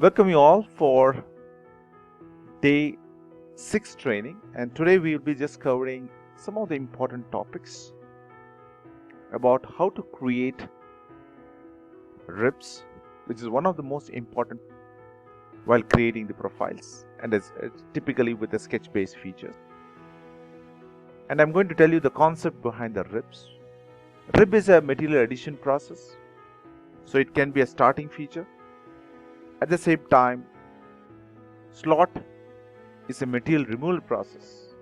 Welcome you all for day 6 training, and today we will be just covering some of the important topics about how to create ribs, which is one of the most important while creating the profiles, and it's typically with the sketch based features. And I'm going to tell you the concept behind the ribs. Rib is a material addition process, so it can be a starting feature. At the same time, slot is a material removal process.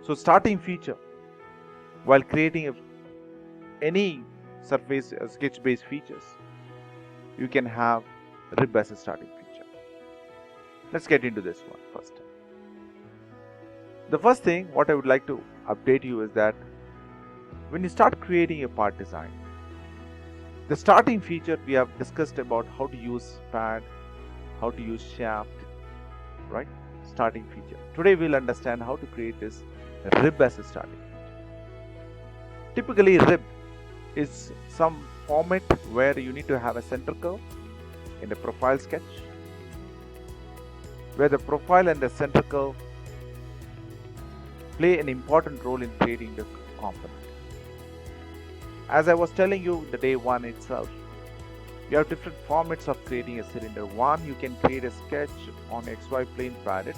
So starting feature, while creating any surface sketch based features, you can have rib as a starting feature. Let's get into this one first. The first thing what I would like to update you is that when you start creating a part design, the starting feature we have discussed about how to use pad, how to use shaft, right? Starting feature. Today we'll understand how to create this rib as a starting feature. Typically rib is some format where you need to have a center curve in the profile sketch, where the profile and the center curve play an important role in creating the component. As I was telling you the day one itself, you have different formats of creating a cylinder. One, you can create a sketch on XY plane padded.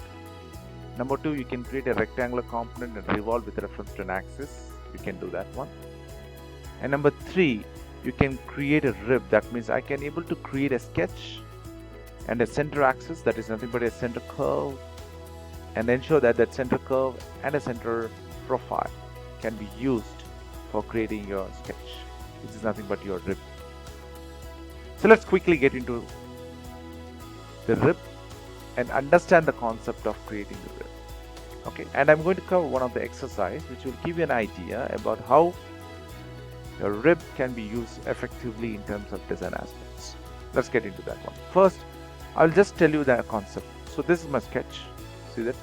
Number two, you can create a rectangular component and revolve with reference to an axis. You can do that one. And number three, you can create a rib. That means I can able to create a sketch and a center axis, that is nothing but a center curve, and ensure that that center curve and a center profile can be used for creating your sketch, which is nothing but your rib. So let's quickly get into the rib and understand the concept of creating the rib. Okay, and I'm going to cover one of the exercise which will give you an idea about how your rib can be used effectively in terms of design aspects. Let's get into that one. First, I'll just tell you the concept. So this is my sketch, see that?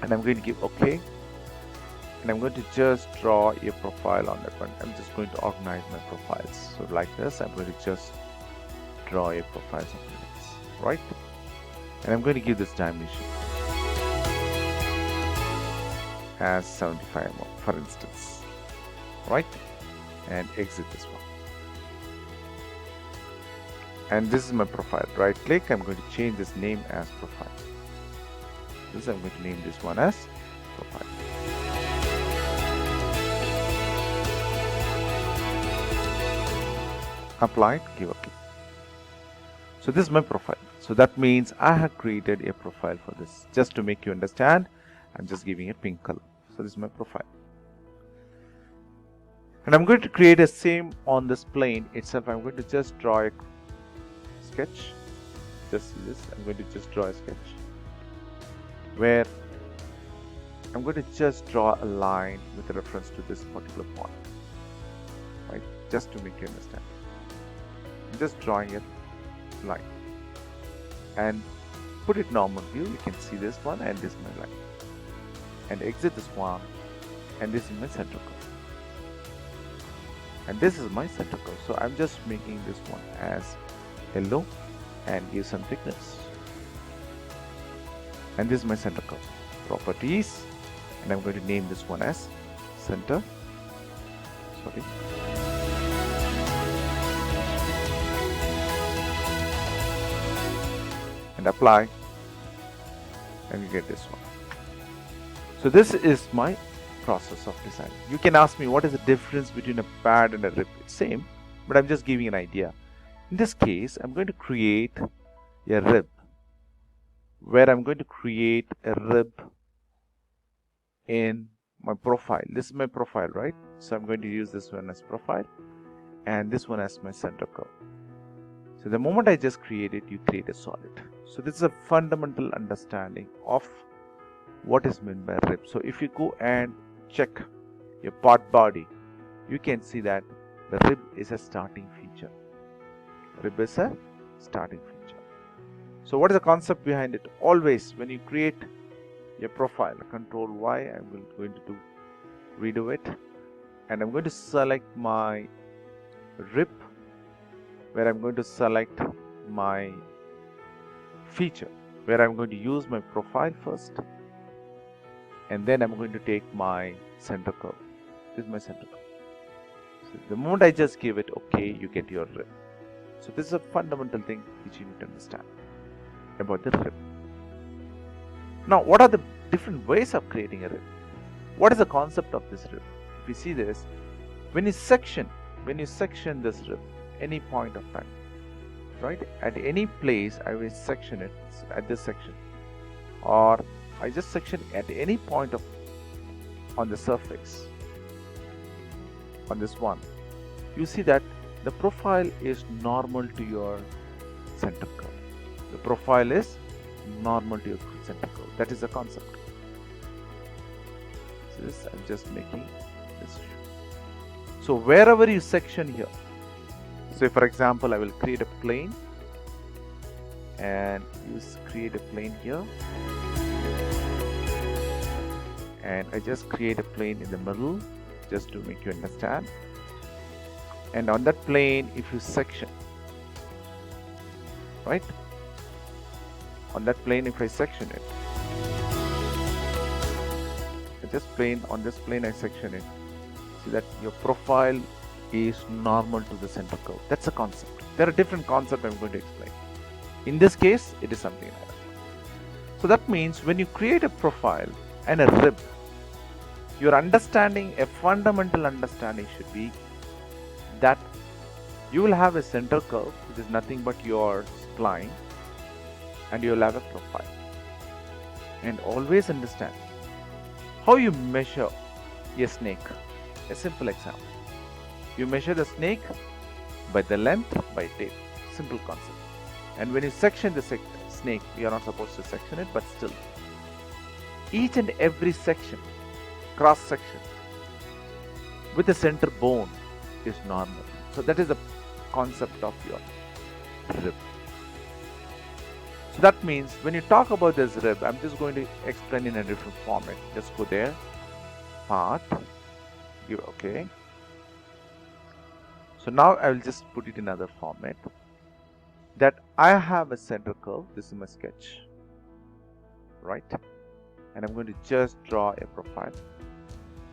And I'm going to give OK. And I'm going to just draw a profile on that one. I'm just going to organize my profiles. So like this, I'm going to just draw a profile something like this, right? And I'm going to give this dimension as 75 mm, for instance, right? And exit this one. And this is my profile. Right click, I'm going to change this name as profile. This I'm going to name this one as profile. Apply it, give OK. So this is my profile. So that means I have created a profile for this. Just to make you understand, I'm just giving a pink color. So this is my profile. And I'm going to create a same on this plane itself. I'm going to just draw a sketch. Just see this. I'm going to just draw a sketch where I'm going to just draw a line with reference to this particular point, right? Just to make you understand. I'm just drawing a line and put it normal view. You can see this one and this is my line, and exit this one, and this is my center curve, and this is my center curve. So I'm just making this one as yellow and give some thickness, and this is my center curve. Properties, and I'm going to name this one as center. Sorry. And apply, and you get this one. So this is my process of design. You can ask me what is the difference between a pad and a rib. It's same, but I'm just giving an idea. In this case, I'm going to create a rib where I'm going to create a rib in my profile. This is my profile, right? So I'm going to use this one as profile and this one as my center curve. So the moment I just create it, you create a solid. So this is a fundamental understanding of what is meant by rib. So if you go and check your part body, you can see that the rib is a starting feature. Rib is a starting feature. So what is the concept behind it? Always when you create your profile, Control Y, I'm going to redo it, and I'm going to select my rib, where I'm going to select my feature where I'm going to use my profile first, and then I'm going to take my center curve. This is my center curve. So the moment I just give it OK, you get your rib. So this is a fundamental thing which you need to understand about the rib. Now, what are the different ways of creating a rib? What is the concept of this rib? If you see this, when you section this rib, any point of time, right? At any place, I will section it at this section, or I just section at any point on the surface, on this one. You see that the profile is normal to your center curve. The profile is normal to your center curve. That is the concept. So this, I'm just making this. So wherever you section here, say for example, I will create a plane, and you create a plane here, and I just create a plane in the middle just to make you understand. And on that plane, if you section, right? On that plane, if I section it, on this plane I section it. See that your profile is normal to the center curve. That's a concept. There are different concepts I'm going to explain. In this case, it is something like that. So that means when you create a profile and a rib, your understanding, a fundamental understanding should be that you will have a center curve, which is nothing but your spline, and you will have a profile. And always understand how you measure a snake. A simple example. You measure the snake by the length, by tape. Simple concept. And when you section the snake, you are not supposed to section it, but still, each and every section, cross section, with the center bone is normal. So that is the concept of your rib. So that means when you talk about this rib, I'm just going to explain in a different format. Just go there, part, give OK. So now I will just put it in another format. That I have a center curve. This is my sketch, right? And I'm going to just draw a profile.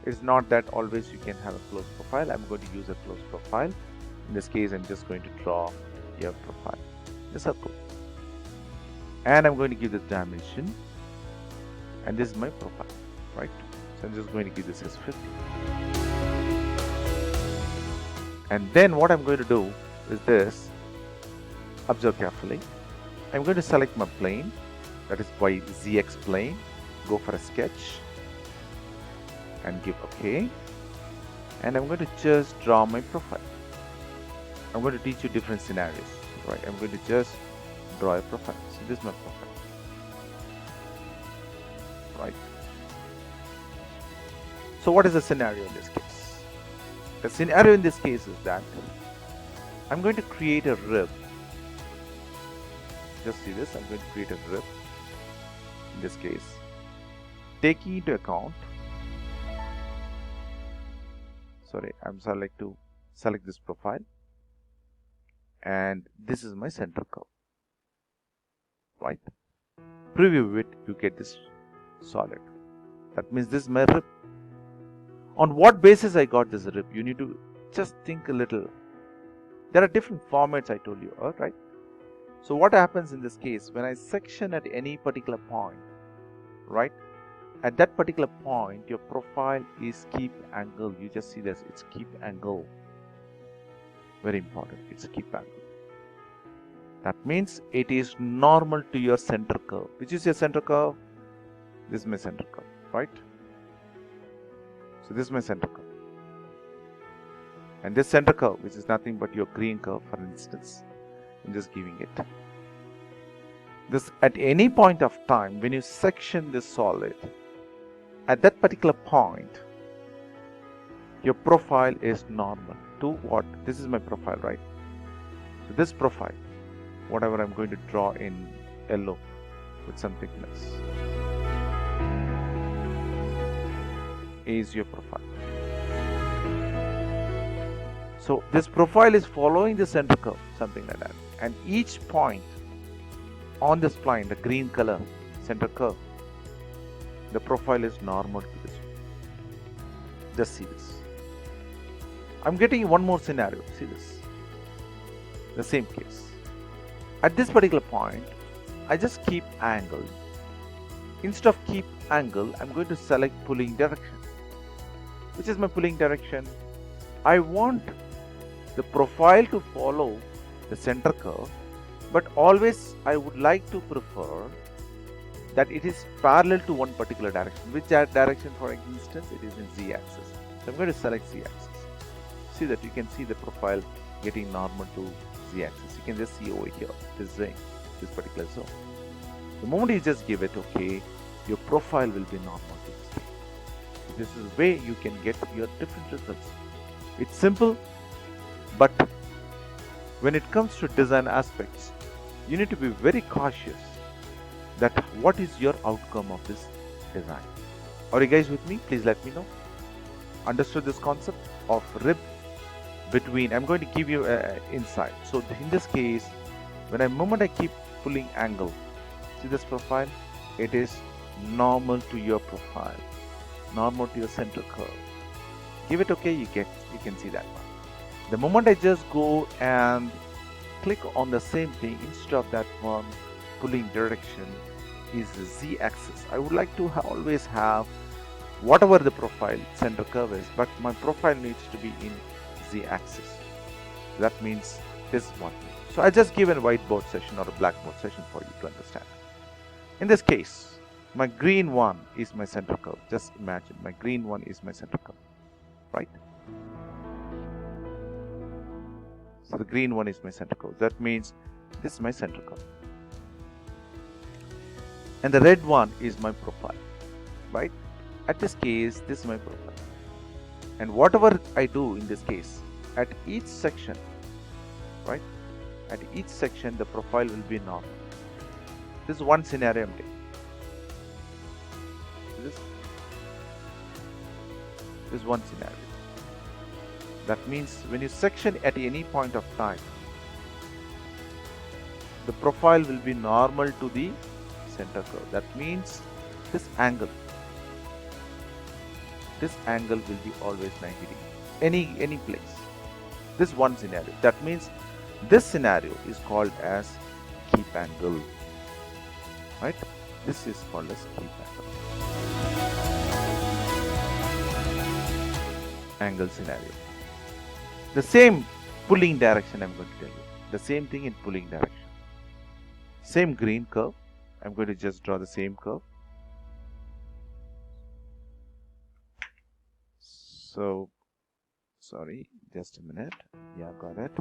It's not that always you can have a close profile. I'm going to use a close profile. In this case, I'm just going to draw a profile, the circle. And I'm going to give this dimension. And this is my profile, right? So I'm just going to give this as 50. And then what I'm going to do is this. Observe carefully. I'm going to select my plane, that is by ZX plane. Go for a sketch and give OK. And I'm going to just draw my profile. I'm going to teach you different scenarios, right? I'm going to just draw a profile. So this is my profile, right? So what is the scenario in this case? The scenario in this case is that I'm going to create a rib. Just see this, I'm going to create a rib in this case, taking into account, I'm select to select this profile, and this is my center curve, right? Preview it, you get this solid. That means this is my rib. On what basis I got this rib? You need to just think a little. There are different formats I told you, right? So what happens in this case, when I section at any particular point, right? At that particular point, your profile is keep angle. You just see this, it's keep angle. Very important, it's a keep angle. That means it is normal to your center curve. Which is your center curve? This is my center curve, right? So this is my center curve. And this center curve, which is nothing but your green curve, for instance, I'm just giving it. This at any point of time, when you section this solid, at that particular point, your profile is normal to what? This is my profile, right? So this profile, whatever I'm going to draw in yellow with some thickness, is your profile. So this profile is following the center curve, something like that. and each point on the spline, the green color center curve, the profile is normal to this. Just see this. I'm getting one more scenario. See this. The same case. At this particular point, I just keep angle. Instead of keep angle, I'm going to select pulling direction. Which is my pulling direction? I want the profile to follow the center curve, but always I would like to prefer that it is parallel to one particular direction. Which direction, for instance? It is in z-axis. So I'm going to select z-axis. See that you can see the profile getting normal to z-axis. You can just see over here, this particular zone. The moment you just give it OK, your profile will be normal to this thing. This is the way you can get your different results. It's simple, but when it comes to design aspects, you need to be very cautious that what is your outcome of this design. Are you guys with me? Please let me know. Understood this concept of rib between? I'm going to give you insight. So in this case, when the moment I keep pulling angle, see this profile, it is normal to your profile, normal to your center curve. Give it OK, you can see that one. The moment I just go and click on the same thing, instead of that one, pulling direction is the z-axis. I would like to always have whatever the profile center curve is, but my profile needs to be in z-axis. That means this one. So I just give a whiteboard session or a blackboard session for you to understand. In this case, my green one is my center curve. Just imagine my green one is my center curve, right? So the green one is my center curve. That means this is my center curve. And the red one is my profile, right? At this case, this is my profile. And whatever I do in this case, at each section, right? At each section, the profile will be normal. This is one scenario I'm taking. This is one scenario. That means when you section at any point of time, the profile will be normal to the center curve. That means this angle will be always 90 degrees. Any place. This one scenario. That means this scenario is called as keep angle. Right? This is called as keep angle. Angle scenario. The same pulling direction I'm going to tell you. The same thing in pulling direction. Same green curve. I'm going to just draw the same curve. So, sorry, just a minute. Yeah, got it.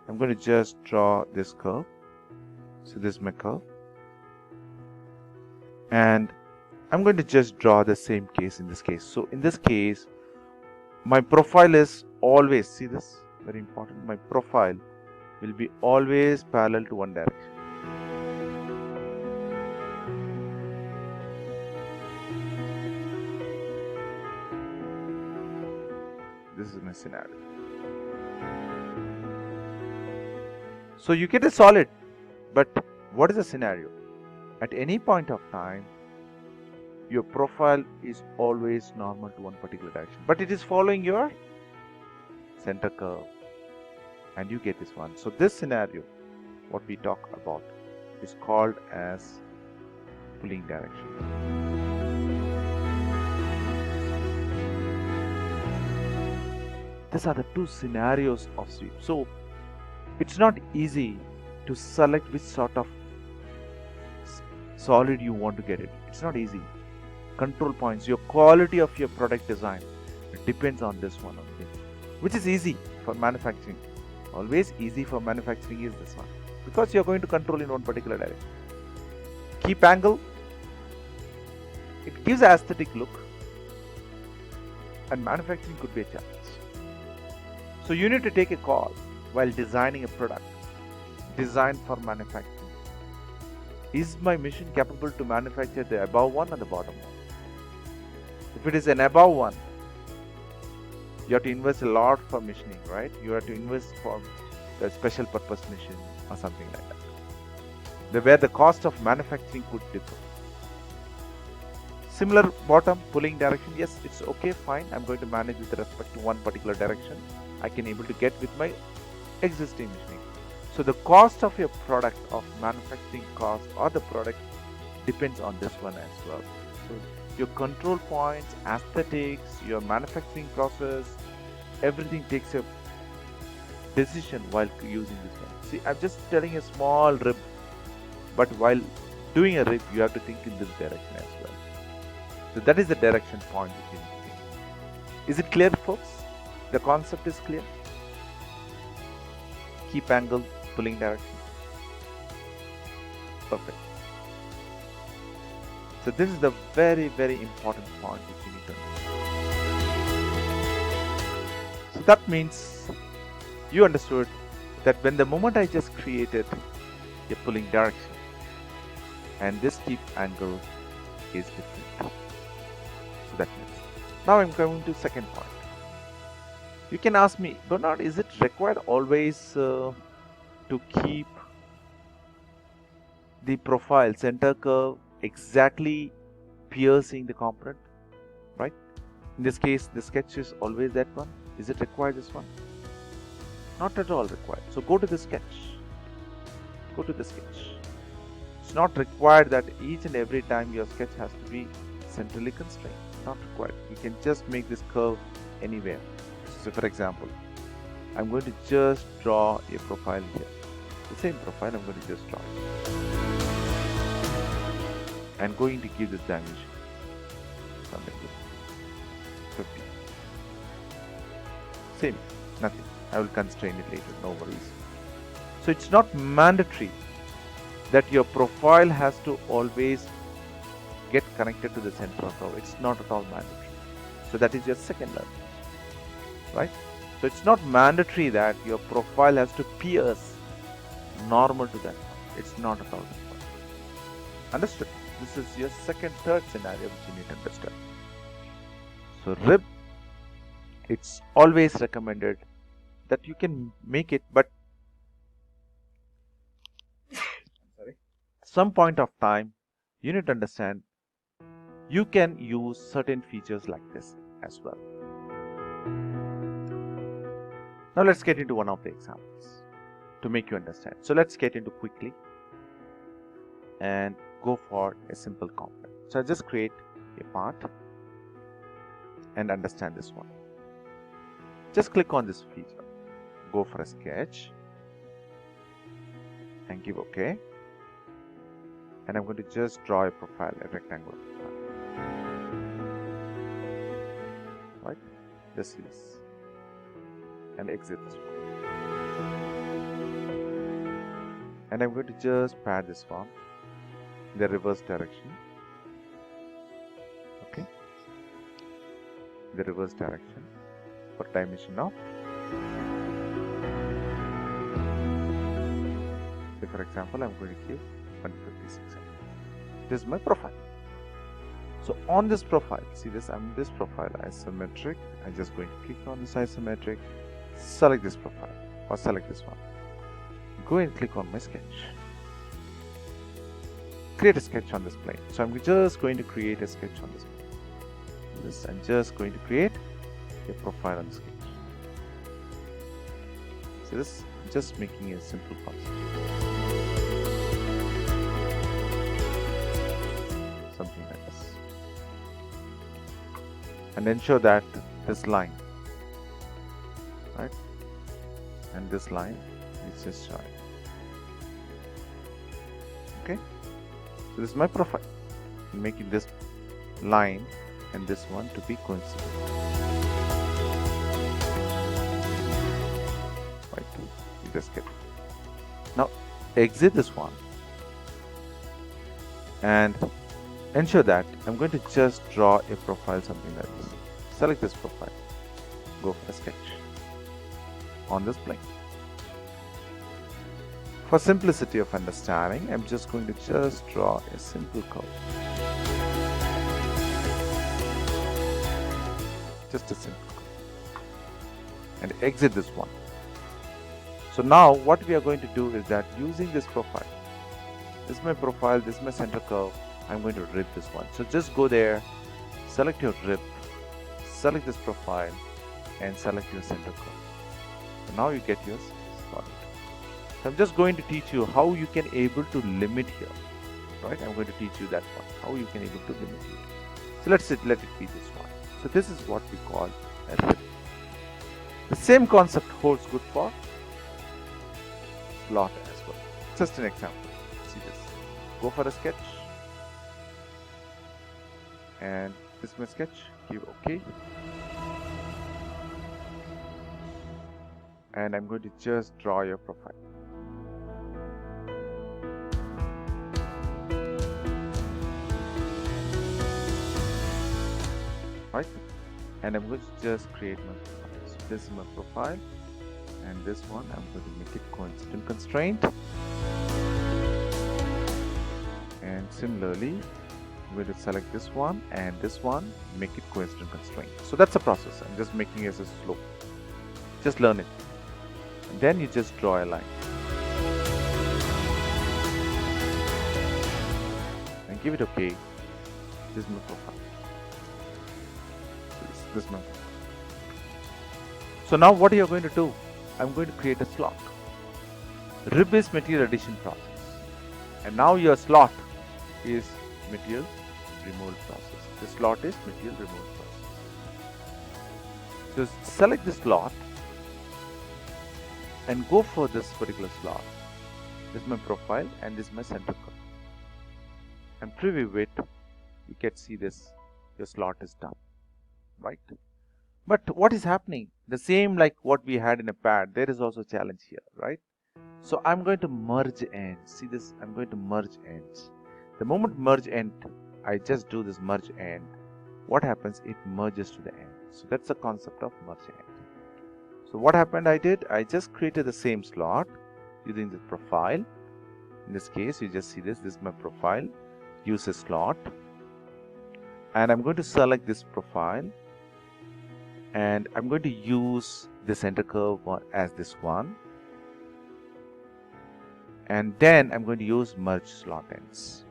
I'm going to just draw this curve. So this is my curve. And I'm going to just draw the same case in this case. So in this case, my profile is always, see this, very important, my profile will be always parallel to one direction. This is my scenario. So you get a solid, but what is the scenario? At any point of time, your profile is always normal to one particular direction, but it is following your center curve, and you get this one. So this scenario, what we talk about, is called as pulling direction. These are the two scenarios of sweep. So it's not easy to select which sort of solid you want to get it. It's not easy. Control points, your quality of your product design, it depends on this one only. Which is easy for manufacturing. Always easy for manufacturing is this one, because you're going to control in one particular direction. Keep angle, it gives an aesthetic look, and manufacturing could be a challenge. So you need to take a call while designing a product. Design for manufacturing. Is my machine capable to manufacture the above one or the bottom one? If it is an above one, you have to invest a lot for machining, right? You have to invest for the special purpose machine or something like that, where the cost of manufacturing could differ. Similar bottom pulling direction, yes, it's okay, fine. I'm going to manage with respect to one particular direction. I can able to get with my existing machining. So the cost of your product, of manufacturing cost or the product, depends on this one as well. So your control points, aesthetics, your manufacturing process, everything takes a decision while using this one. See, I'm just telling a small rib, but while doing a rib, you have to think in this direction as well. So that is the direction point which you need to think. Is it clear, folks? The concept is clear? Keep angle, pulling direction. Perfect. So this is the very, very important point which you need to know. So that means you understood that when the moment I just created a pulling direction and this keep angle is different. So that means now I'm going to second point. You can ask me, Bernard, is it required always to keep the profile center curve exactly piercing the component, right? In this case, the sketch is always that one. Is it required this one? Not at all required. So go to the sketch. Go to the sketch. It's not required that each and every time your sketch has to be centrally constrained. Not required. You can just make this curve anywhere. So for example, I'm going to just draw a profile here. The same profile I'm going to just draw. I'm going to give this dimension. Something like 50. Same, nothing. I will constrain it later, no worries. So it's not mandatory that your profile has to always get connected to the center of curve. It's not at all mandatory. So that is your second level, right? So it's not mandatory that your profile has to pierce normal to that point. It's not at all required. Understood? This is your second, third scenario which you need to understand. So rib, it's always recommended that you can make it, but some point of time you need to understand you can use certain features like this as well. Now let's get into one of the examples to make you understand. So let's get into quickly and go for a simple component. So I just create a part and understand this one. Just click on this feature, go for a sketch and give OK. And I'm going to just draw a profile, a rectangular profile. Right? Just see this. And exit this one. And I'm going to just pad this one in the reverse direction. Okay? The reverse direction for dimension of. Say for example, I'm going to give 156. This is my profile. So on this profile, see this, I'm this profile isometric. I'm just going to click on this isometric, select this profile or select this one. Go and click on my sketch. Create a sketch on this plane. So I'm just going to create a sketch on this plane. I'm just going to create a profile on the sketch. See this? I'm just making a simple concept. Something like this. And ensure that this line, right, and this line is just right. Okay, so this is my profile. I'm making this line and this one to be coincident. Right, you just get it. Now exit this one and ensure that I'm going to just draw a profile something like this. Select this profile, go for a sketch on this plane. For simplicity of understanding, I'm just going to just draw a simple curve. Just a simple curve. And exit this one. So now what we are going to do is that using this profile, this is my profile, this is my center curve, I'm going to rip this one. So just go there, select your rip, select this profile and select your center curve. So now you get your solid. So I'm just going to teach you how you can able to limit here, right? I'm going to teach you that one, how you can able to limit it. So let it be this one. So this is what we call a rip. The same concept holds good for slot as well. Just an example. See this. Go for a sketch. And this is my sketch. Give OK. And I'm going to just draw your profile. Right? And I'm going to just create my profile. So this is my profile. And this one I'm going to make it coincident constraint. And similarly, I'm going to select this one and this one, make it coincident constraint. So that's the process. I'm just making it as a slope. Just learn it. And then you just draw a line. And give it OK. This is my profile. This is my profile. So now what are you going to do? I'm going to create a slot. Rib is material addition process. And now your slot is material removal process. The slot is material removal process. So select the slot and go for this particular slot. This is my profile and this is my center curve. And preview it, you can see this, your slot is done, right? But what is happening? The same like what we had in a pad, there is also a challenge here, right? So I'm going to merge ends. See this, I'm going to merge ends. The moment merge end, I just do this merge end. What happens? It merges to the end. So that's the concept of merge end. So what happened I just created the same slot using the profile. In this case, you just see this is my profile. Use a slot. And I'm going to select this profile. And I'm going to use the center curve as this one. And then I'm going to use merge slot ends.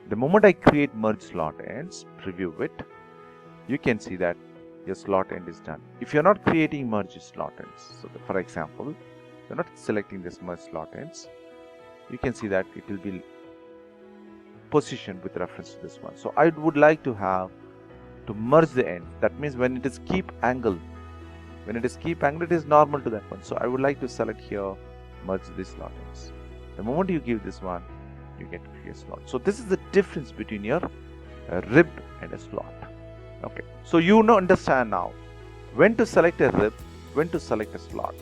The moment I create merge slot ends, preview it, you can see that your slot end is done. If you're not creating merge slot ends, so for example, you're not selecting this merge slot ends, you can see that it will be positioned with reference to this one. So I would like to have to merge the end. That means when it is keep angle, it is normal to that one. So I would like to select here, merge this slot ends. The moment you give this one, you get a slot. So this is the difference between your rib and a slot. Okay. So you understand now when to select a rib, when to select a slot.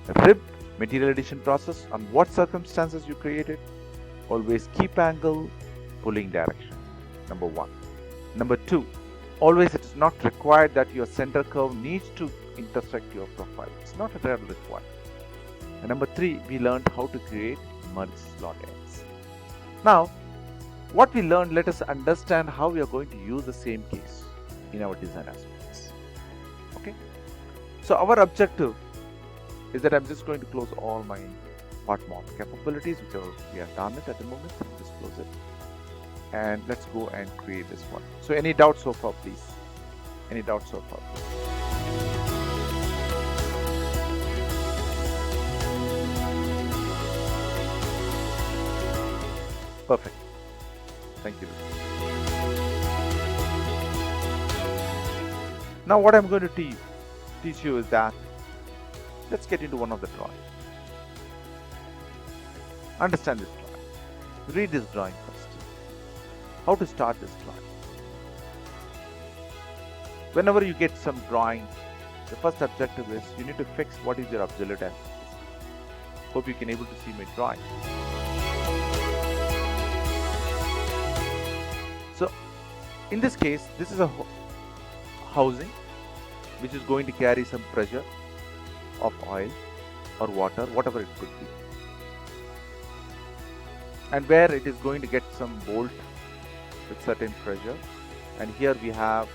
A rib, material addition process, on what circumstances you create it. Always keep angle, pulling direction. Number one. Number two. Always it is not required that your center curve needs to intersect your profile. It's not a real required. And number three, we learned how to create merge slot ends. Now, what we learned, let us understand how we are going to use the same case in our design aspects. Okay. So our objective is that I'm just going to close all my part mount capabilities, which we have done it at the moment. Just close it. And let's go and create this one. So any doubts so far, please? Any doubts so far? Perfect. Thank you. Now what I'm going to teach you is that let's get into one of the drawings. Understand this drawing. Read this drawing first. How to start this drawing. Whenever you get some drawing, the first objective is you need to fix what is your absolute axis. Hope you can able to see my drawing. So in this case, this is a housing which is going to carry some pressure of oil or water, whatever it could be, and where it is going to get some bolt with certain pressure. And here we have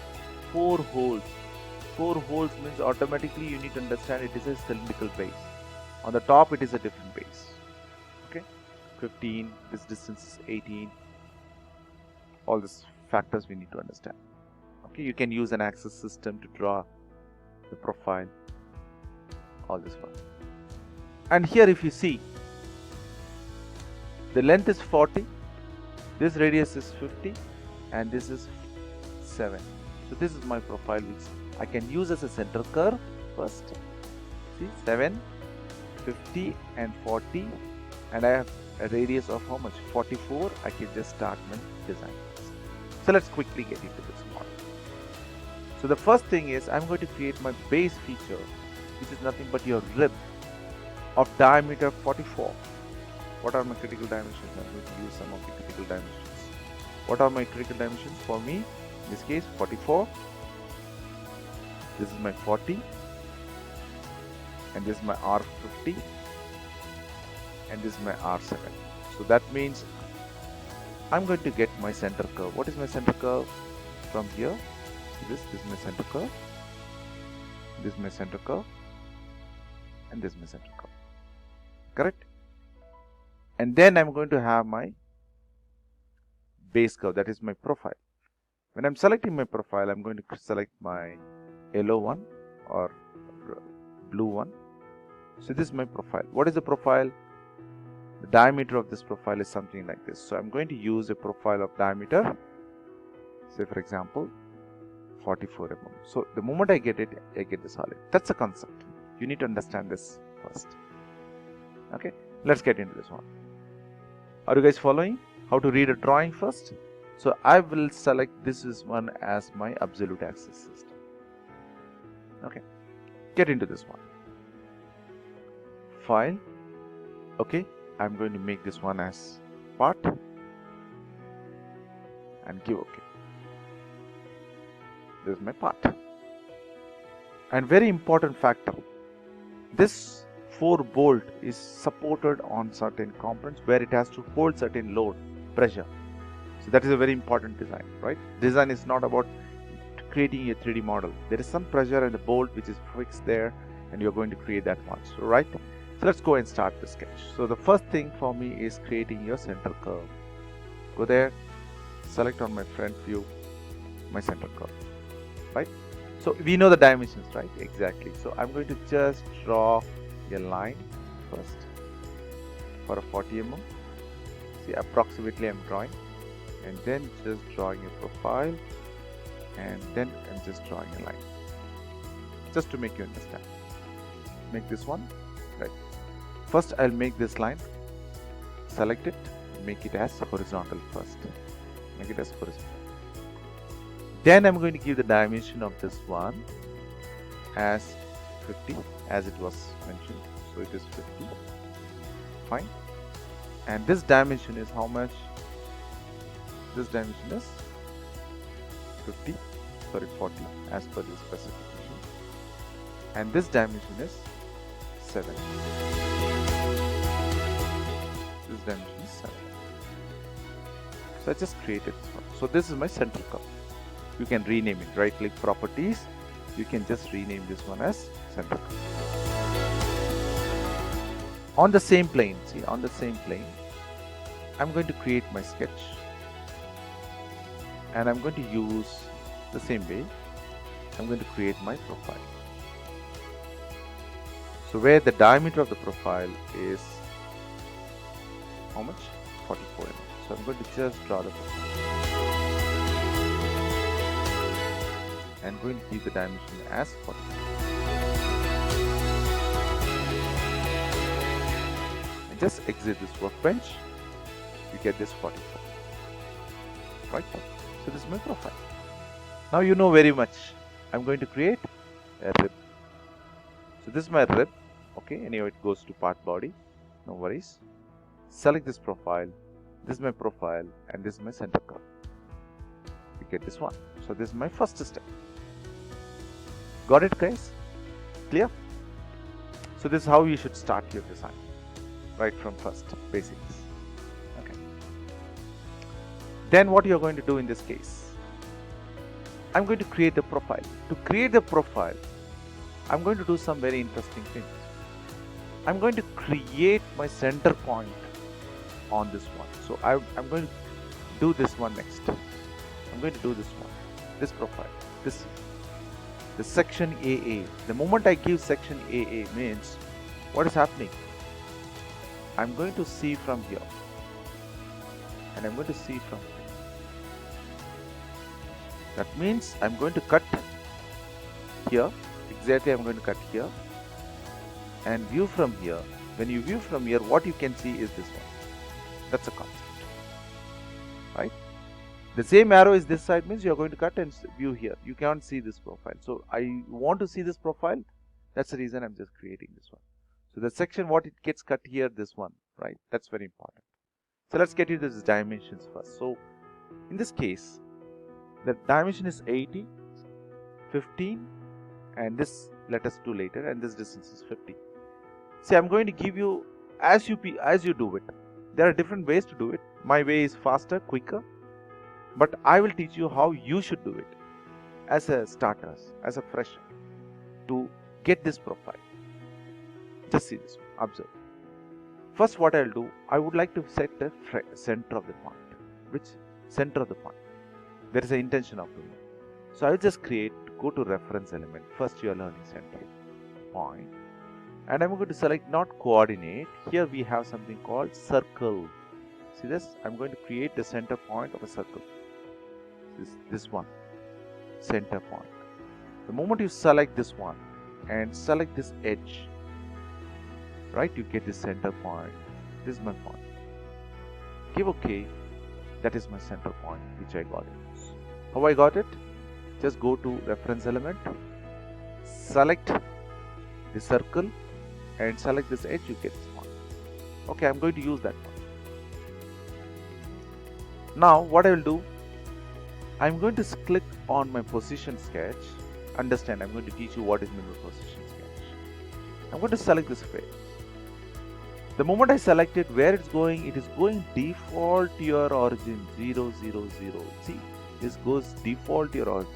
4 holes. 4 holes means automatically you need to understand it is a cylindrical base. On the top it is a different base. Okay, 15, this distance is 18. All these factors we need to understand. Okay, you can use an axis system to draw the profile, all this one. And here if you see, the length is 40, this radius is 50, and this is 7. So this is my profile which I can use as a center curve first. See, 7, 50 and 40, and I have a radius of how much? 44. I can just start my design. So let's quickly get into this model. So the first thing is I'm going to create my base feature, which is nothing but your rib of diameter 44. What are my critical dimensions? I'm going to use some of the critical dimensions. What are my critical dimensions for me? In this case, 44. This is my 40. And this is my R50. And this is my R7. So that means I'm going to get my center curve. What is my center curve? From here, this is my center curve. This is my center curve. And this is my center curve. Correct? And then I'm going to have my base curve, that is my profile. When I'm selecting my profile, I'm going to select my yellow one or blue one. So this is my profile. What is the profile? The diameter of this profile is something like this. So I'm going to use a profile of diameter, say for example, 44 mm. So the moment I get it, I get the solid. That's a concept. You need to understand this first. Okay, let's get into this one. Are you guys following? How to read a drawing first? So I will select this is one as my absolute axis system. Okay, get into this one. File. Okay, I'm going to make this one as part and give OK. This is my part. And very important factor, this 4 bolt is supported on certain components where it has to hold certain load, pressure. So that is a very important design, right? Design is not about creating a 3D model. There is some pressure and the bolt which is fixed there, and you're going to create that one. So right. So let's go and start the sketch. So the first thing for me is creating your center curve. Go there, select on my front view, my center curve, right? So we know the dimensions, right? Exactly. So I'm going to just draw a line first for a 40 mm. See, approximately I'm drawing, and then just drawing a profile, and then I'm just drawing a line, just to make you understand. Make this one, right? First I'll make this line, select it, make it as horizontal first. Make it as horizontal. Then I'm going to give the dimension of this one as 50, as it was mentioned. So it is 50. Fine. And this dimension is how much? This dimension is 40, as per the specification. And this dimension is 7. This dimension is 7. So I just created this one. So this is my center curve. You can rename it. Right click properties. You can just rename this one as center curve. On the same plane, see, on the same plane, I'm going to create my sketch. And I'm going to use the same way. I'm going to create my profile. So where the diameter of the profile is how much? 44 mm. So I'm going to just draw the profile. And going to keep the dimension as 44. And just exit this workbench. You get this 44. Right? So this is my profile. Now you know very much. I'm going to create a rib. So this is my rib. Okay, anyway it goes to part body. No worries. Select this profile. This is my profile, and this is my center curve. You get this one. So this is my first step. Got it, guys? Clear? So this is how you should start your design. Right from first, basics. Okay. Then what you're going to do in this case? I'm going to create the profile. To create the profile, I'm going to do some very interesting things. I'm going to create my center point on this one. So I'm going to do this one next. I'm going to do this one, this profile, this section AA. The moment I give section AA means what is happening? I'm going to see from here, and I'm going to see from here. That means I'm going to cut here. Exactly, I'm going to cut here and view from here. When you view from here, what you can see is this one. That's a concept, right? The same arrow is this side means you're going to cut and view here. You can't see this profile. So I want to see this profile. That's the reason I'm just creating this one. So the section, what it gets cut here, this one, right? That's very important. So let's get into these dimensions first. So in this case, the dimension is 80, 15, and this let us do later, and this distance is 50. See, I'm going to give you as you do it. There are different ways to do it. My way is faster, quicker, but I will teach you how you should do it as a starter, as a fresher, to get this profile. Just see this one. Observe. First, what I'll do, I would like to set the center of the point. Which center of the point? There is an intention of doing it. So I will just go to reference element. First, you are learning center point, and I'm going to select not coordinate. Here we have something called circle. See this? I'm going to create the center point of a circle. This one, center point. The moment you select this one and select this edge, right, you get the center point. This is my point. Give OK. That is my center point, which I got it. How I got it? Just go to reference element, select the circle, and select this edge. You get this point. Okay, I'm going to use that one. Now, what I will do, I'm going to click on my position sketch. Understand, I'm going to teach you what is meant by position sketch. I'm going to select this face. The moment I select it, where it's going, it is going default to your origin 0, 0, 0. See, this goes default to your origin.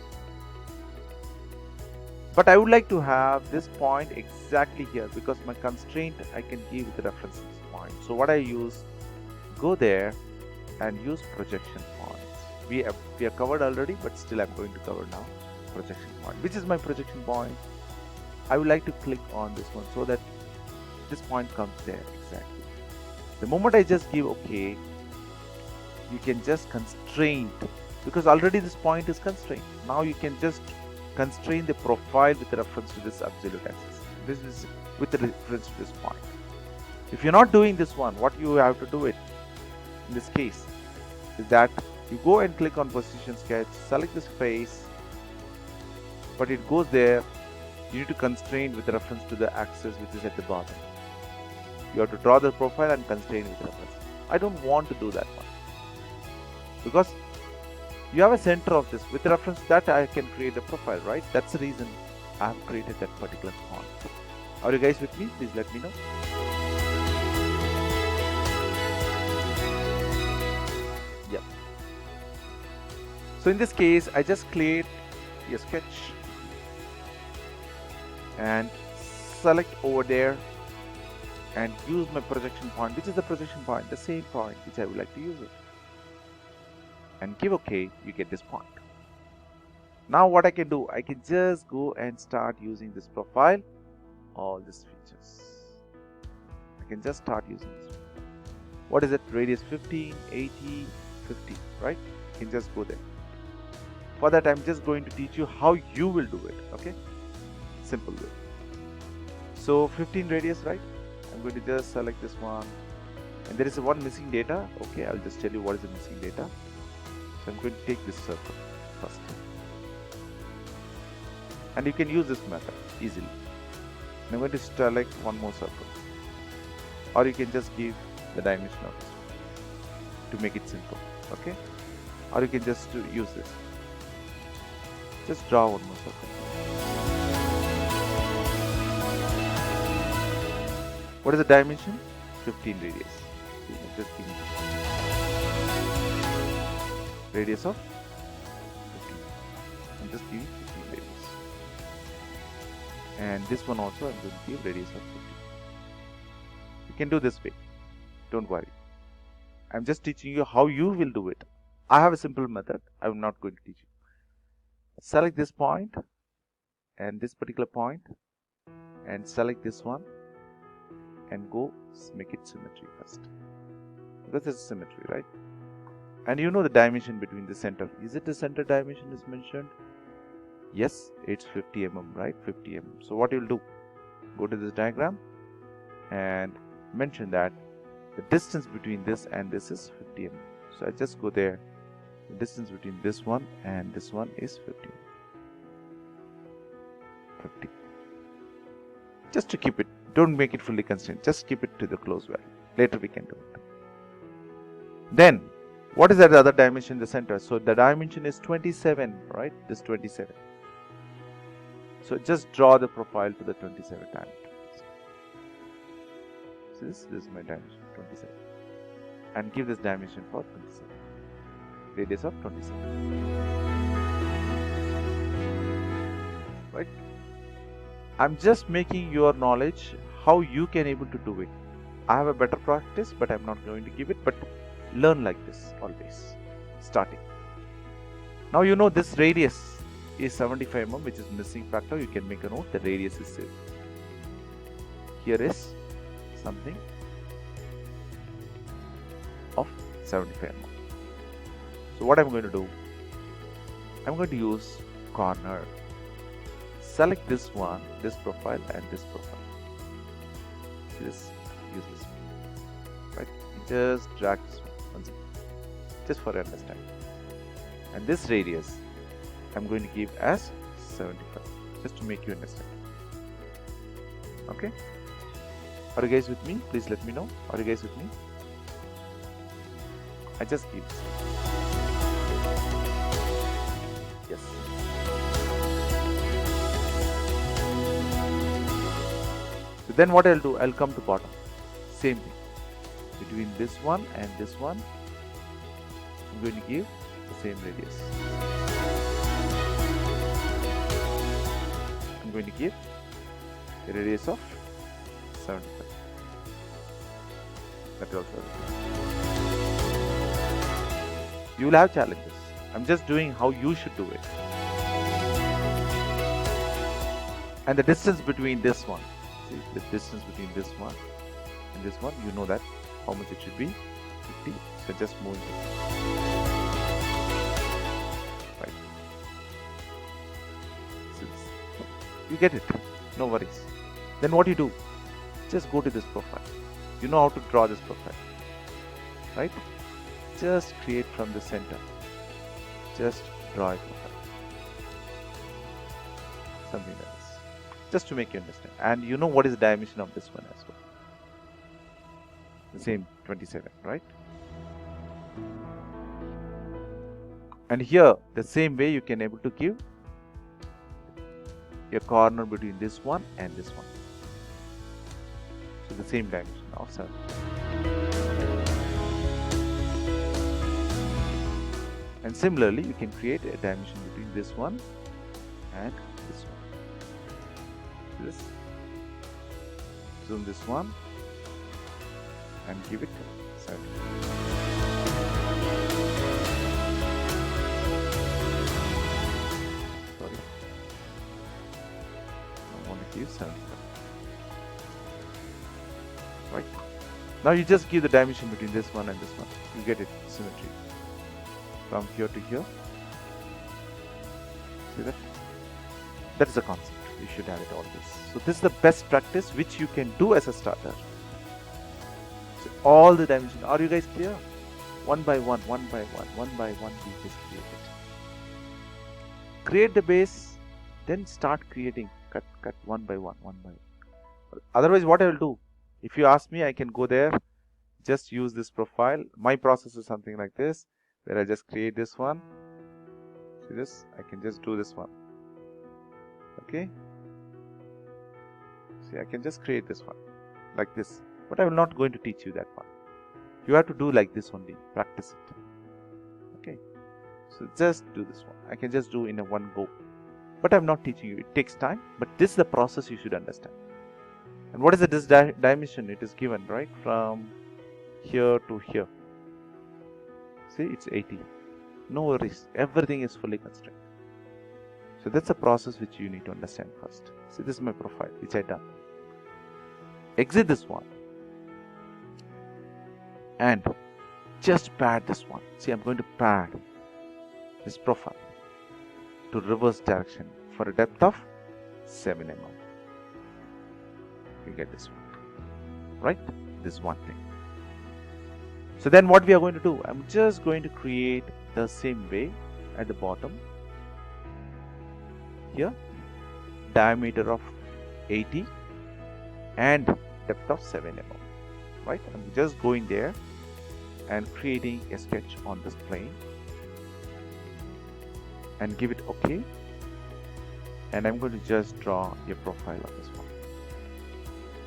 But I would like to have this point exactly here because my constraint I can give with reference to this point. So what I use, go there and use projection points. We are covered already, but still I'm going to cover now projection point. Which is my projection point? I would like to click on this one so that this point comes there exactly. The moment I just give OK, you can just constrain, because already this point is constrained. Now you can just constrain the profile with reference to this absolute axis. This is with reference to this point. If you're not doing this one, what you have to do it in this case is that you go and click on position sketch, select this face, but it goes there. You need to constrain with reference to the axis which is at the bottom. You have to draw the profile and constrain with reference. I don't want to do that one because you have a center of this. With reference to that, I can create a profile, right? That's the reason I have created that particular point. Are you guys with me? Please let me know. Yep. So in this case, I just create a sketch and select over there and use my projection point. Which is the projection point? The same point which I would like to use it. And give OK, you get this point. Now what I can do, I can just go and start using this profile, all these features. I can just start using this. What is it? Radius 15, 80, 50, right? You can just go there. For that, I'm just going to teach you how you will do it, okay? Simple way. So 15 radius, right? I'm going to just select this one. And there is one missing data. Okay, I'll just tell you what is the missing data. So I'm going to take this circle first. And you can use this method easily. And I'm going to select one more circle. Or you can just give the dimension of this to make it simple. Okay? Or you can just use this. Just draw one more circle. What is the dimension? 15 radius. Just give me radius of 15. I'm just giving 15 radius. And this one also I'm going to give radius of 15. You can do this way. Don't worry. I'm just teaching you how you will do it. I have a simple method. I'm not going to teach you. Select this point and this particular point and select this one and go make it symmetry first. Because it's symmetry, right? And you know the dimension between the center. Is it the center dimension is mentioned? Yes, it's 50 mm, right? 50 mm. So what you'll do, go to this diagram and mention that the distance between this and this is 50 mm. So I just go there. The distance between this one and this one is 50. 50. Just to keep it, don't make it fully constrained. Just keep it to the close value. Later we can do it. Then, what is that other dimension in the center? So the dimension is 27, right? This 27. So just draw the profile to the 27 diameter. So this is my dimension, 27. And give this dimension for 27. Radius of 27. Right? I'm just making your knowledge how you can able to do it. I have a better practice, but I'm not going to give it. But learn like this always. Starting. Now you know this radius is 75 mm, which is missing factor. You can make a note. The radius is 0. Here is something of 75 mm. So what I'm going to do, I'm going to use corner. Select this one, this profile and this profile. Use this one. Right? Just drag this one, just for understanding. And this radius, I'm going to give as 75, just to make you understand. Okay? Are you guys with me? Please let me know. Are you guys with me? I just give this. Yes. So then what I'll do, I'll come to bottom. Same thing. Between this one and this one, I'm going to give the same radius. I'm going to give a radius of 75. That also. You will have challenges. I'm just doing how you should do it. And the distance between this one, see the distance between this one and this one, you know that how much it should be, 50. So just move it. Right. So you get it. No worries. Then what you do? Just go to this profile. You know how to draw this profile, right? Just create from the center. Just draw a profile. Something like this. Just to make you understand. And you know what is the dimension of this one as well. The same 27, right? And here, the same way you can able to give a corner between this one and this one. So the same dimension of 7. And similarly, you can create a dimension between this one and this one. This. Zoom this one and give it 7. Sorry. I want to give 7. Right. Now you just give the dimension between this one and this one. You get it, symmetry. From here to here. See that? That is the concept. You should have it always. So this is the best practice which you can do as a starter. So all the dimensions. Are you guys clear? One by one, one by one, one by one. We just create it. Create the base, then start creating. Cut one by one, one by one. Otherwise, what I will do? If you ask me, I can go there. Just use this profile. My process is something like this. Where I just create this one. See this? I can just do this one. Okay? See, I can just create this one. Like this. But I will not going to teach you that one. You have to do like this only. Practice it. Okay? So just do this one. I can just do in a one go. But I'm not teaching you. It takes time. But this is the process you should understand. And what is the dimension? It is given, right, from here to here. See, it's 80. No worries, everything is fully constrained. So that's a process which you need to understand first. See, this is my profile which I done. Exit this one and just pad this one. See, I'm going to pad this profile to reverse direction for a depth of 7 mm. You get this one, right? This one thing. So then what we are going to do, I'm just going to create the same way at the bottom. Here, diameter of 80 and depth of 7 mm, right? I'm just going there and creating a sketch on this plane and give it OK. And I'm going to just draw a profile of this one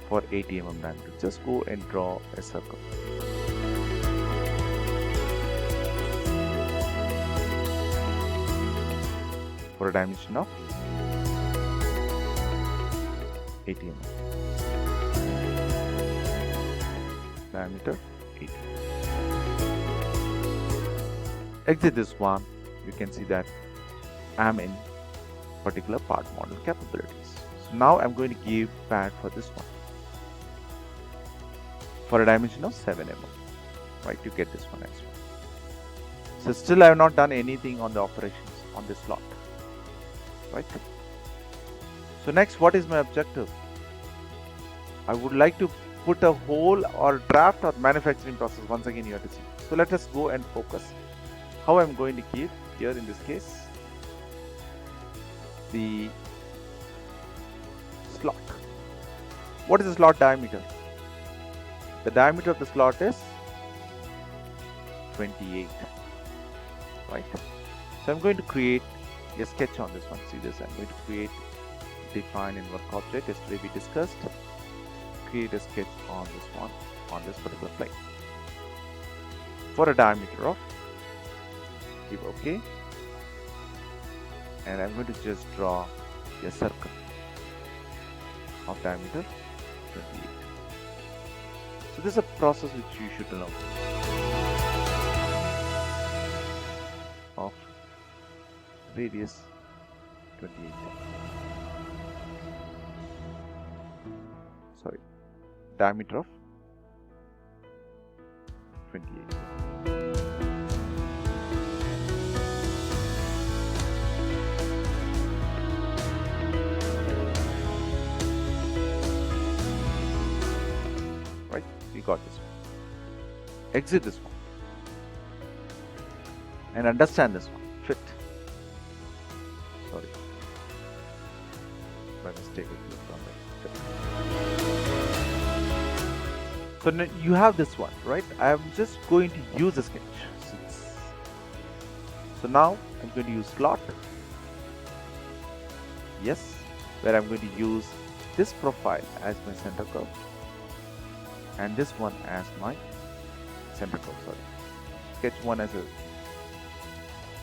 for 80 mm diameter. Just go and draw a circle. For a dimension of 80 mm. Diameter 80. Exit this one. You can see that I'm in particular part model capabilities. So now I'm going to give pad for this one for a dimension of 7 mm. Right, you get this one as well. So still I have not done anything on the operations on this slot. Right. So next, what is my objective? I would like to put a hole or draft or manufacturing process. Once again, you have to see. So let us go and focus how I'm going to give here in this case the slot. What is the slot diameter? The diameter of the slot is 28. Right. So I'm going to create a sketch on this one. See this, I'm going to create define in work object. Yesterday we discussed create a sketch on this one on this particular plane for a diameter of, give OK, and I'm going to just draw a circle of diameter 28. So this is a process which you should know of radius 28. Sorry, diameter of 28. Right, we got this one. Exit this one and understand this one. Fit. Sorry, by mistake I clicked on that. So now you have this one, right? I am just going to use a sketch. So now I'm going to use slot. Yes, where I'm going to use this profile as my center curve and this one as my center curve. Sorry, sketch one as a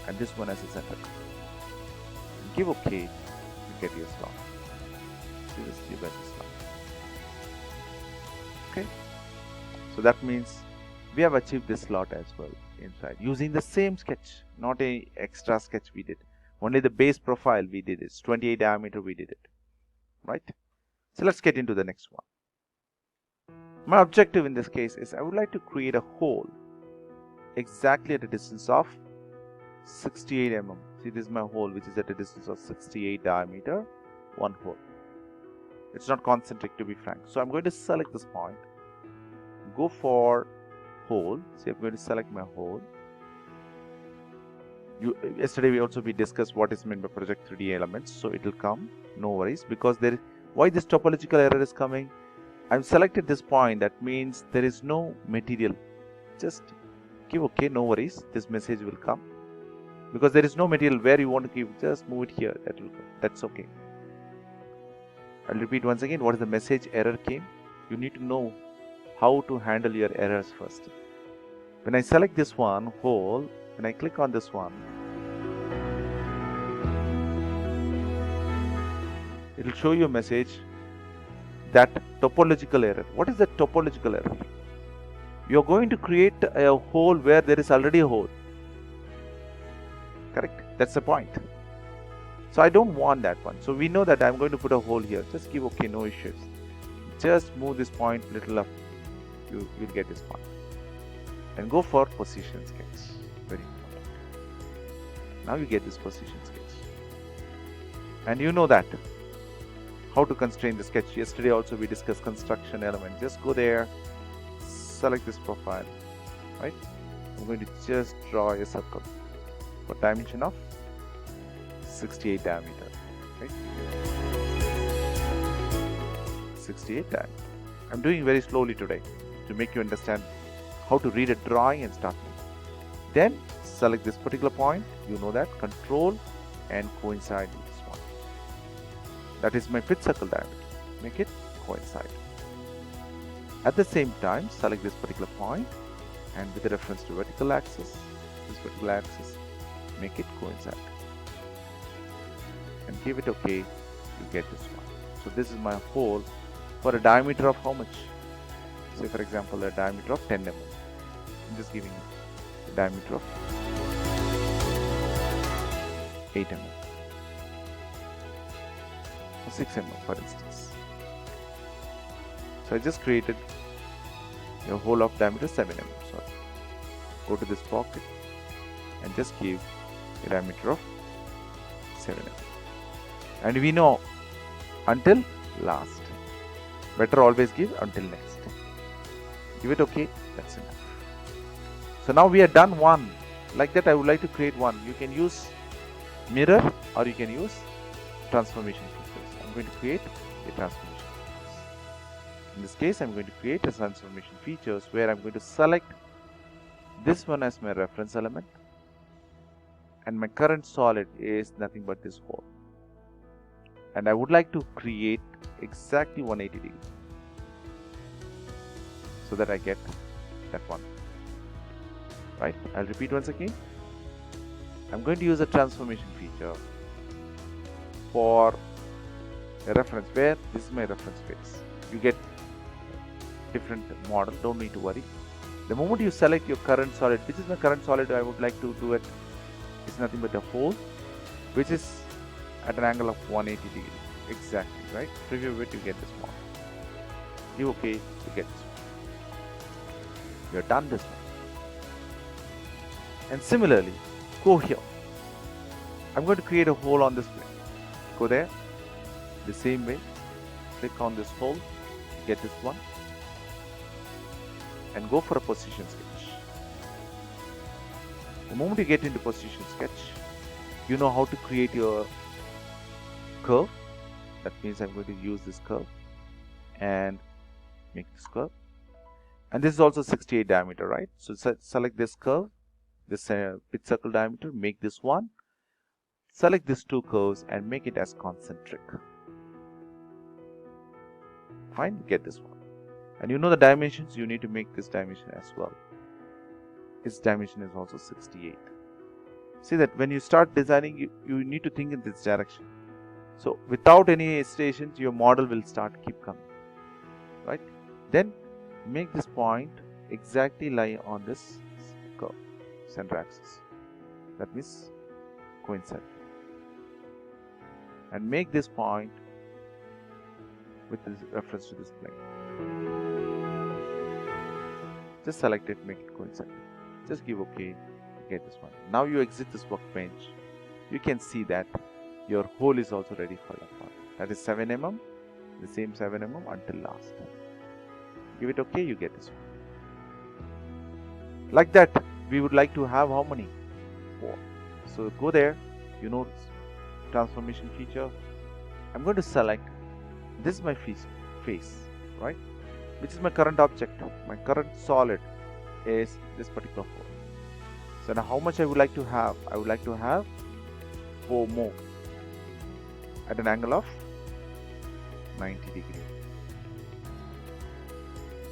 and this one as a center curve. Give OK, you get your slot. See this, you get the slot. Okay, so that means we have achieved this slot as well inside using the same sketch, not a extra sketch we did. Only the base profile we did. It's 28 diameter we did it, right? So let's get into the next one. My objective in this case is I would like to create a hole exactly at a distance of 68 mm. See, this is my hole which is at a distance of 68 diameter, one hole. It's not concentric, to be frank. So I'm going to select this point, go for hole. See, I'm going to select my hole. Yesterday we discussed what is meant by project 3D elements, so it will come, no worries, because why this topological error is coming? I've selected this point, that means there is no material. Just give OK, no worries, this message will come. Because there is no material where you want to give, just move it here, that will go. That's okay. I'll repeat once again, what is the message error came? You need to know how to handle your errors first. When I select this one, hole, when I click on this one, it will show you a message. that topological error. What is that topological error? You're going to create a hole where there is already a hole. Correct? That's the point. So I don't want that one. So we know that I'm going to put a hole here. Just give OK, no issues. Just move this point little up. You will get this point. And go for position sketch. Very important. Now you get this position sketch. And you know that. How to constrain the sketch. Yesterday also we discussed construction element. Just go there. Select this profile. Right? I'm going to just draw a circle. For dimension of 68 diameter, right? 68 diameter. I'm doing very slowly today to make you understand how to read a drawing and start moving. Then select this particular point. You know that. Control and coincide with this one. That is my pitch circle diameter. Make it coincide. At the same time, select this particular point and with reference to vertical axis, this vertical axis, make it coincide and give it OK. You get this one. So this is my hole for a diameter of how much? Say for example a diameter of 10 mm. I'm just giving a diameter of 8 mm or 6 mm for instance. So I just created a hole of diameter 7 mm. Sorry. Go to this pocket and just give a diameter of 7 mm. And we know until last. Better always give until next. Give it OK. That's enough. So now we are done one. Like that I would like to create one. You can use mirror or you can use transformation features. I'm going to create a transformation features. In this case I'm going to create a transformation features where I'm going to select this one as my reference element. And my current solid is nothing but this hole. And I would like to create exactly 180 degrees so that I get that one. Right? I'll repeat once again. I'm going to use a transformation feature for a reference where this is my reference face. You get different model, don't need to worry. The moment you select your current solid, which is my current solid, I would like to do it. It's nothing but a hole which is at an angle of 180 degrees. Exactly, right? Preview it, you get this one. Give OK, you get this one. You have done this one. And similarly, go here. I'm going to create a hole on this plane. Go there. The same way. Click on this hole. Get this one. And go for a position sketch. The moment you get into position sketch, you know how to create your curve. That means I'm going to use this curve and make this curve. And this is also 68 diameter, right? So select this curve, this pitch circle diameter, make this one. Select these two curves and make it as concentric. Fine, get this one. And you know the dimensions, you need to make this dimension as well. Its dimension is also 68. See that when you start designing, you need to think in this direction. So without any hesitations, your model will keep coming. Right? Then make this point exactly lie on this curve, center axis. That means coincide. And make this point with this reference to this plane. Just select it, make it coincide. Just give OK, get this one. Now you exit this workbench. You can see that your hole is also ready for that part. That is 7 mm, the same 7 mm until last. Give it OK, you get this one. Like that, we would like to have how many? 4. So go there, you know, transformation feature. I'm going to select, this is my face, right? Which is my current object. My current solid is this particular hole. So now how much I would like to have? I would like to have 4 more at an angle of 90 degrees.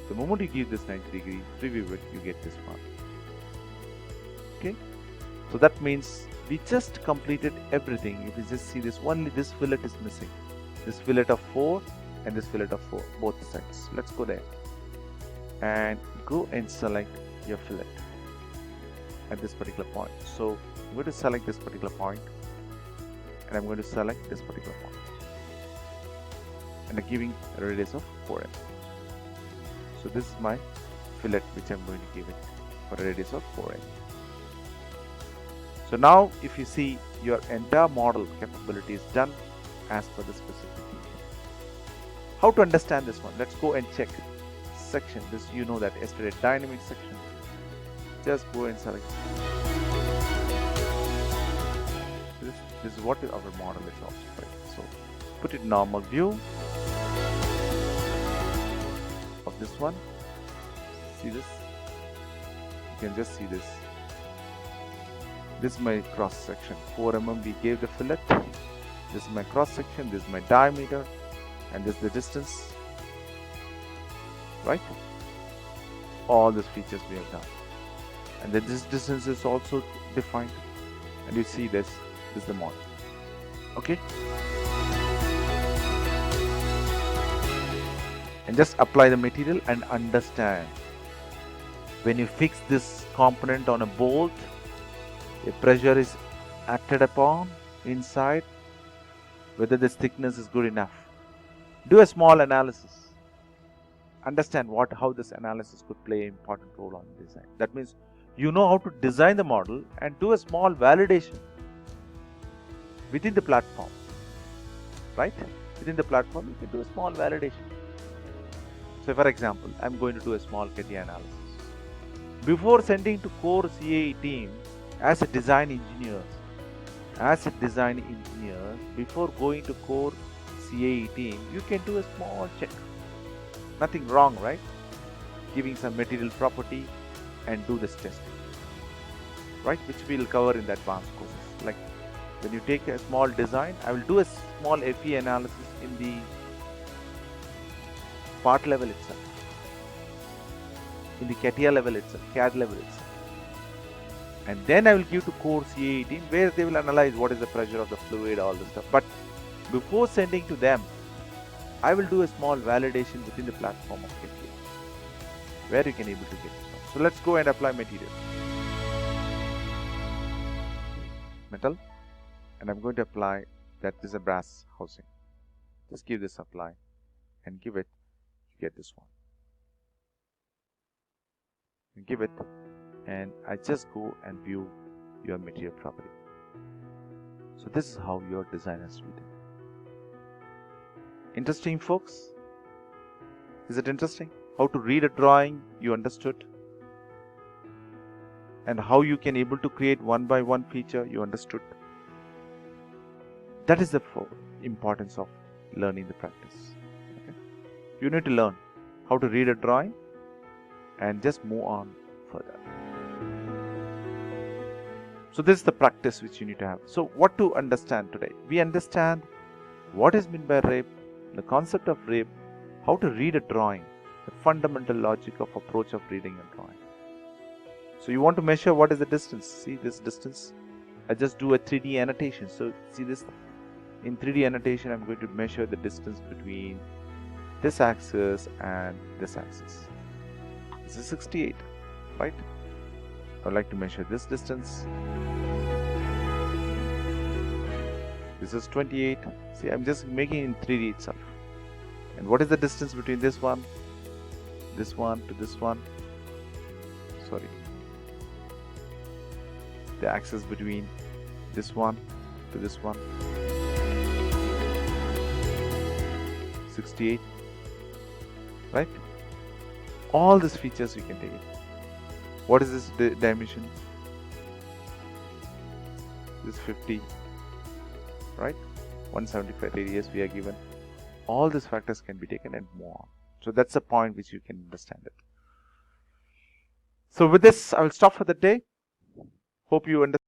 The moment you give this 90 degree, preview it, you get this one. Okay, so that means we just completed everything. If you just see this, only this fillet is missing. This fillet of 4 and this fillet of both sides. Let's go there and go and select your fillet at this particular point. So I'm going to select this particular point, and I'm going to select this particular point, and I'm giving a radius of 4 mm. So this is my fillet which I'm going to give it for a radius of 4 mm. So now if you see, your entire model capability is done as per the specification. How to understand this one? Let's go and check section. This, you know that yesterday, dynamic section. Just go and select. This is what our model is also, right? So put it normal view of this one. See this? You can just see this. This is my cross section. 4 mm we gave the fillet. This is my cross section. This is my diameter, and this is the distance. Right? All these features we have done, and then this distance is also defined, and you see this is the model. Okay, and just apply the material and understand. When you fix this component on a bolt, a pressure is acted upon inside, whether this thickness is good enough. Do a small analysis. Understand how this analysis could play an important role on design. That means you know how to design the model and do a small validation within the platform. Right? Within the platform, you can do a small validation. So for example, I'm going to do a small CATIA analysis. Before sending to core CAE team, as a design engineer, before going to core CAE team, you can do a small check. Nothing wrong, right? Giving some material property and do this testing, right? Which we'll cover in the advanced courses. Like when you take a small design, I will do a small FE analysis in the part level itself, in the CATIA level itself, CAD level itself. And then I will give to core CAE team, where they will analyze what is the pressure of the fluid, all this stuff. But before sending to them, I will do a small validation within the platform of CATIA, where you can able to get this one. So let's go and apply material. Metal, and I'm going to apply that is a brass housing. Just give this apply and give it, you get this one. And give it, and I just go and view your material property. So this is how your design has to be done. Interesting, folks? Is it interesting? How to read a drawing, you understood, and how you can able to create one by one feature, you understood. That is the importance of learning the practice. Okay? You need to learn how to read a drawing and just move on further. So this is the practice which you need to have. So what to understand today? We understand what is meant by RIP, the concept of RIP, how to read a drawing, the fundamental logic of approach of reading a drawing. So you want to measure what is the distance. See this distance? I just do a 3D annotation. So see this? In 3D annotation, I'm going to measure the distance between this axis and this axis. This is 68, right? I would like to measure this distance. This is 28. See, I'm just making it in 3D itself. And what is the distance between this one to this one? Sorry. The axis between this one to this one. 68. Right? All these features you can take it. What is this dimension? This 50. Right? 175 radius we are given. All these factors can be taken and move on. So that's the point which you can understand it. So with this, I will stop for the day. Hope you understand.